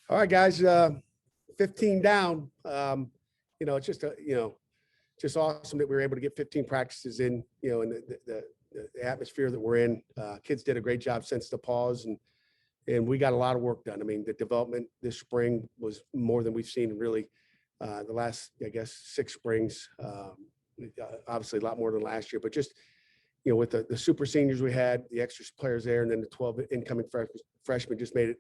All right, guys, 15 down. It's just just awesome that we were able to get 15 practices in, in the atmosphere that we're in. Kids did a great job since the pause, and we got a lot of work done. I mean, the development this spring was more than we've seen in really the last, I guess, 6 springs. Obviously a lot more than last year, but just, with the super seniors we had, the extra players there, and then the 12 incoming freshmen just made it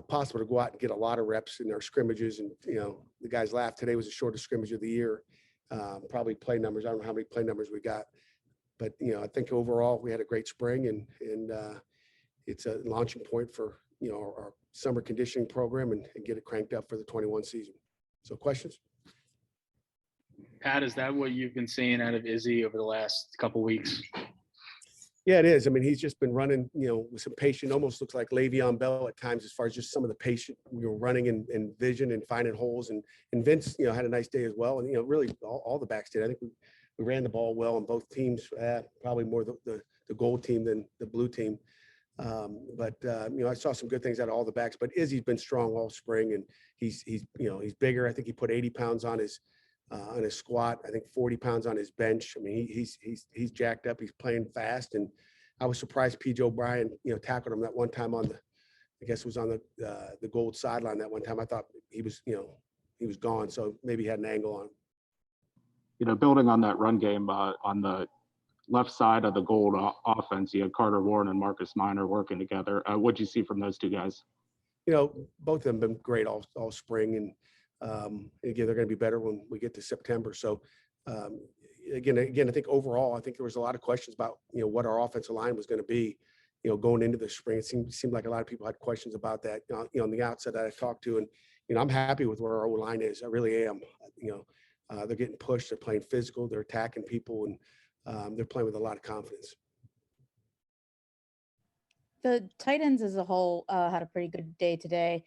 possible to go out and get a lot of reps in our scrimmages. And, the guys laughed. Today was the shortest scrimmage of the year. Probably play numbers. I don't know how many play numbers we got, but, I think overall we had a great spring, and it's a launching point for, our summer conditioning program and get it cranked up for the 21 season. So questions? Pat, is that what you've been seeing out of Izzy over the last couple of weeks? Yeah, it is. I mean, he's just been running, with some patience. Almost looks like Le'Veon Bell at times, as far as just some of the patient, running and vision and finding holes. And Vince, had a nice day as well. And, really all the backs did. I think we ran the ball well on both teams, probably more the gold team than the blue team. I saw some good things out of all the backs, but Izzy's been strong all spring, and he's bigger. I think he put 80 pounds on his squat. I think 40 pounds on his bench. I mean, he's jacked up. He's playing fast, and I was surprised P.J. O'Brien, tackled him that one time on I guess it was on the gold sideline that one time. I thought he was gone, so maybe he had an angle on him. Building on that run game on the left side of the gold offense, you had Carter Warren and Marcus Minor working together. What'd you see from those two guys? Both of them have been great all spring, and again, they're going to be better when we get to September. So again, I think overall, I think there was a lot of questions about, what our offensive line was going to be, going into the spring. It seemed like a lot of people had questions about that, on the outset that I talked to. And, I'm happy with where our line is. I really am. They're getting pushed. They're playing physical. They're attacking people, and they're playing with a lot of confidence. The tight ends as a whole had a pretty good day today.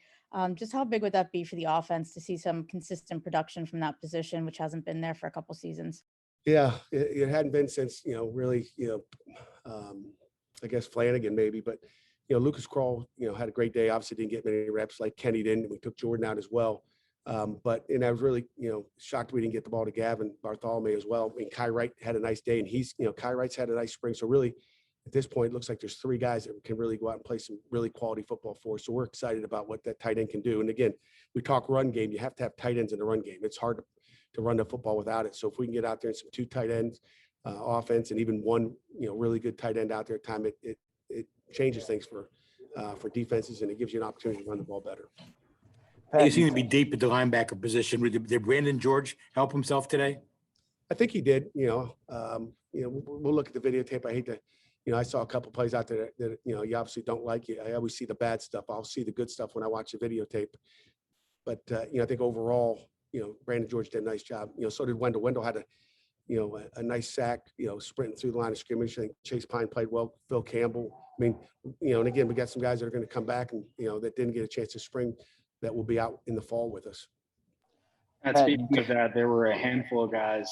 Just how big would that be for the offense to see some consistent production from that position, which hasn't been there for a couple seasons? Yeah, it hadn't been since, really, I guess Flanagan maybe, but, Lucas Kroll, had a great day. Obviously didn't get many reps like Kenny didn't. We took Jordan out as well. I was really, shocked we didn't get the ball to Gavin Bartholomew as well. I mean, Kai Wright had a nice day, and Kai Wright's had a nice spring. So really, at this point, it looks like there's 3 guys that can really go out and play some really quality football for us. So we're excited about what that tight end can do. And again, we talk run game. You have to have tight ends in the run game. It's hard to run the football without it. So if we can get out there and some 2 tight ends offense, and even one, really good tight end out there at time, it changes things for defenses, and it gives you an opportunity to run the ball better. They seem to be deep at the linebacker position. Did Brandon George help himself today? I think he did. We'll look at the videotape. I hate to, I saw a couple plays out there that you obviously don't like. I always see the bad stuff. I'll see the good stuff when I watch the videotape. But I think overall, Brandon George did a nice job. So did Wendell. Wendell had a nice sack, sprinting through the line of scrimmage. I think Chase Pine played well. Phil Campbell. I mean, and again, we got some guys that are going to come back and that didn't get a chance to spring, that will be out in the fall with us. And speaking of that, there were a handful of guys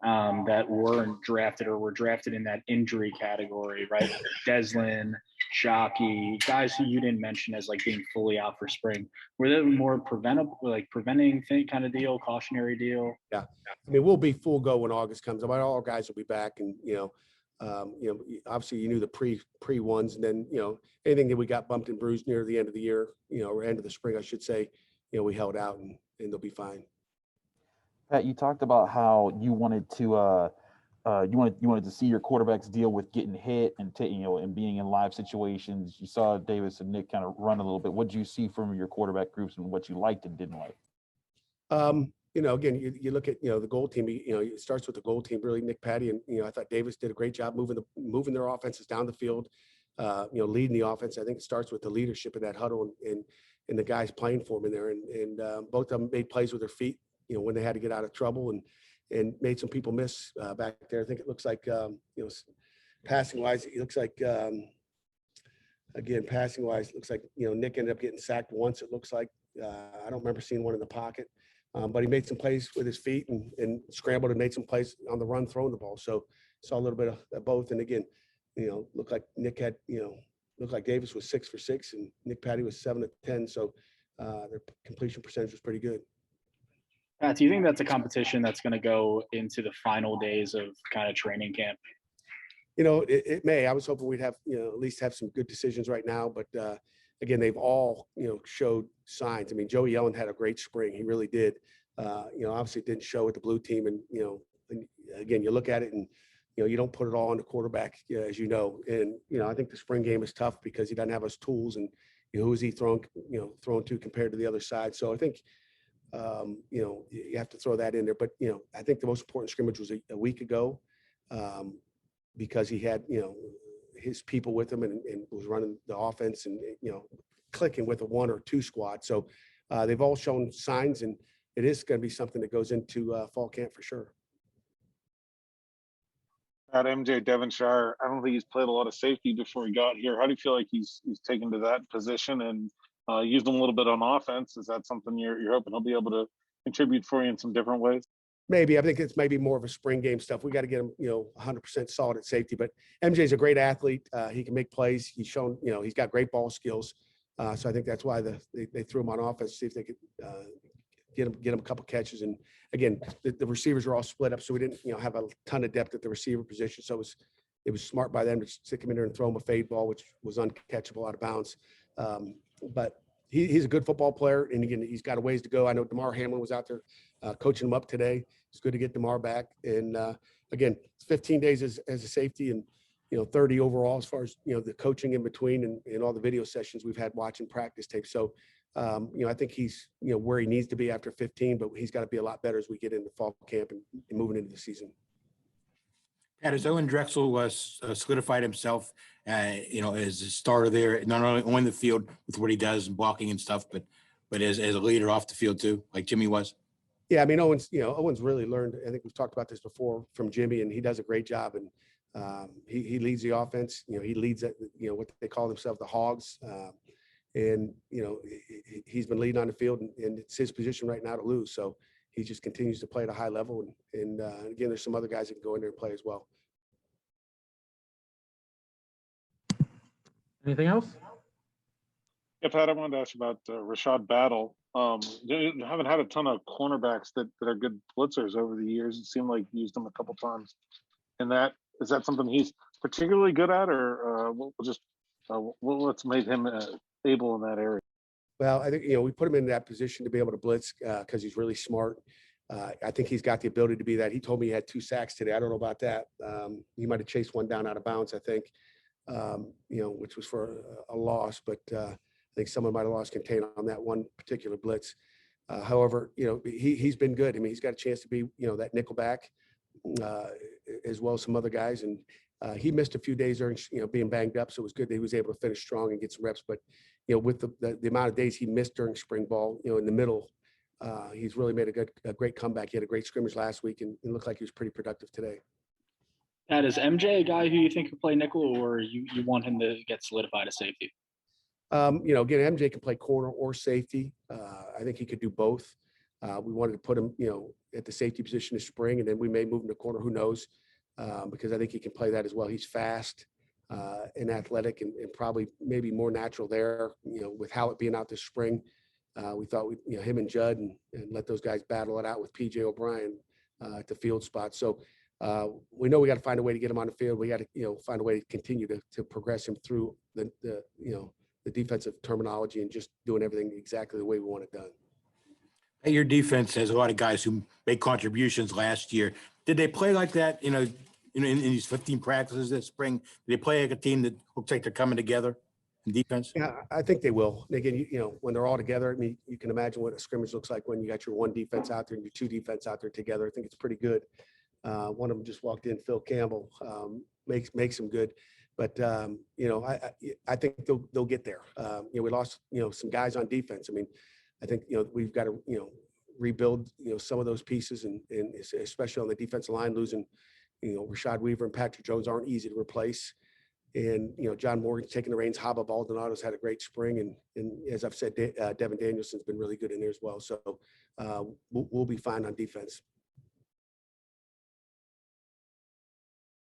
that weren't drafted or were drafted in that injury category, right? Deslin, Shockey, guys who you didn't mention as like being fully out for spring. Were they more preventable, like preventing thing kind of deal, cautionary deal? Yeah. I mean, we'll be full go when August comes. I mean, all our guys will be back, and obviously you knew the pre ones, and then anything that we got bumped and bruised near the end of the year, or end of the spring, I should say, we held out, and they'll be fine. Pat, you talked about how you wanted to you wanted to see your quarterbacks deal with getting hit and and being in live situations. You saw Davis and Nick kind of run a little bit. What did you see from your quarterback groups, and what you liked and didn't like? Again, you look at the gold team. It starts with the gold team. Really, Nick Patty, and I thought Davis did a great job moving their offenses down the field. Leading the offense. I think it starts with the leadership in that huddle and the guys playing for them in there. And both of them made plays with their feet. When they had to get out of trouble, and made some people miss back there. I think it looks like passing wise, it looks like again passing wise, it looks like Nick ended up getting sacked once. It looks like I don't remember seeing one in the pocket. But he made some plays with his feet and scrambled and made some plays on the run throwing the ball. So saw a little bit of both. And again, looked like Nick had, looked like Davis was 6 for 6 and Nick Patty was 7 of 10. So their completion percentage was pretty good. Pat, do you think that's a competition that's going to go into the final days of kind of training camp? It may. I was hoping we'd have, at least have some good decisions right now. But again, they've all, showed signs. I mean, Joey Ellen had a great spring. He really did. Obviously it didn't show with the blue team. And, and again, you look at it and, you don't put it all on the quarterback, as you know. And, I think the spring game is tough because he doesn't have his tools and, who is he throwing to compared to the other side. So I think, you have to throw that in there. But, I think the most important scrimmage was a week ago. Because he had, his people with him and was running the offense and, clicking with a 1 or 2 squad. So they've all shown signs, and it is going to be something that goes into fall camp for sure. At MJ Devonshire, I don't think he's played a lot of safety before he got here. How do you feel like he's taken to that position and used him a little bit on offense? Is that something you're hoping he'll be able to contribute for you in some different ways? Maybe. I think it's maybe more of a spring game stuff. We got to get him, 100% solid at safety. But MJ's a great athlete. He can make plays. He's shown, he's got great ball skills. So I think that's why they threw him on offense, see if they could get him a couple catches. And again, the receivers are all split up, so we didn't, have a ton of depth at the receiver position. So it was smart by them to stick him in there and throw him a fade ball, which was uncatchable out of bounds. But he's a good football player, and again, he's got a ways to go. I know DeMar Hamlin was out there coaching him up today. It's good to get DeMar back. And again, 15 days as a safety and, 30 overall as far as, the coaching in between and all the video sessions we've had watching practice tape. So, I think he's, where he needs to be after 15, but he's got to be a lot better as we get into fall camp and moving into the season. Pat, has Owen Drexel solidified himself, as a starter there, not only on the field with what he does and blocking and stuff, but as a leader off the field too, like Jimmy was? Yeah, I mean, Owen's really learned. I think we've talked about this before from Jimmy, and he does a great job. And he leads the offense. He leads at, what they call themselves the Hogs. And he's been leading on the field, and it's his position right now to lose. So he just continues to play at a high level. And again, there's some other guys that can go in there and play as well. Anything else? Yeah, Pat, I wanted to ask you about Rashod Battle. You haven't had a ton of cornerbacks that are good blitzers over the years. It seemed like you used them a couple times. And is that something he's particularly good at, or what's made him able in that area? Well, I think, we put him in that position to be able to blitz because he's really smart. I think he's got the ability to be that. He told me he had 2 sacks today. I don't know about that. He might have chased one down out of bounds, I think, which was for a loss. But I think someone might have lost contain on that one particular blitz. However, he's been good. I mean, he's got a chance to be, that nickel back as well as some other guys. And he missed a few days during, being banged up. So it was good that he was able to finish strong and get some reps. But, with the amount of days he missed during spring ball, in the middle, he's really made a great comeback. He had a great scrimmage last week, and it looked like he was pretty productive today. Pat, is MJ a guy who you think could play nickel, or you want him to get solidified as safety? Again, MJ can play corner or safety. I think he could do both. We wanted to put him, at the safety position this spring, and then we may move him to corner. Who knows? Because I think he can play that as well. He's fast and athletic, and probably maybe more natural there. With Howlett being out this spring, we thought him and Judd and let those guys battle it out with PJ O'Brien at the field spot. So we know we got to find a way to get him on the field. We got to find a way to continue to progress him through the defensive terminology and just doing everything exactly the way we want it done. Hey, your defense has a lot of guys who made contributions last year. Did they play like that, in these 15 practices this spring? Did they play like a team that looks like they're coming together in defense? Yeah, I think they will. And again, when they're all together, I mean, you can imagine what a scrimmage looks like when you got your 1 defense out there and your 2 defense out there together. I think it's pretty good. One of them just walked in, Phil Campbell, makes them good. But, I think they'll get there. We lost, some guys on defense. I mean, I think, we've got to, rebuild, some of those pieces, and especially on the defensive line, losing, Rashad Weaver and Patrick Jones aren't easy to replace. And, John Morgan's taking the reins. Haba Baldonado's had a great spring. And as I've said, Devin Danielson's been really good in there as well. So we'll be fine on defense.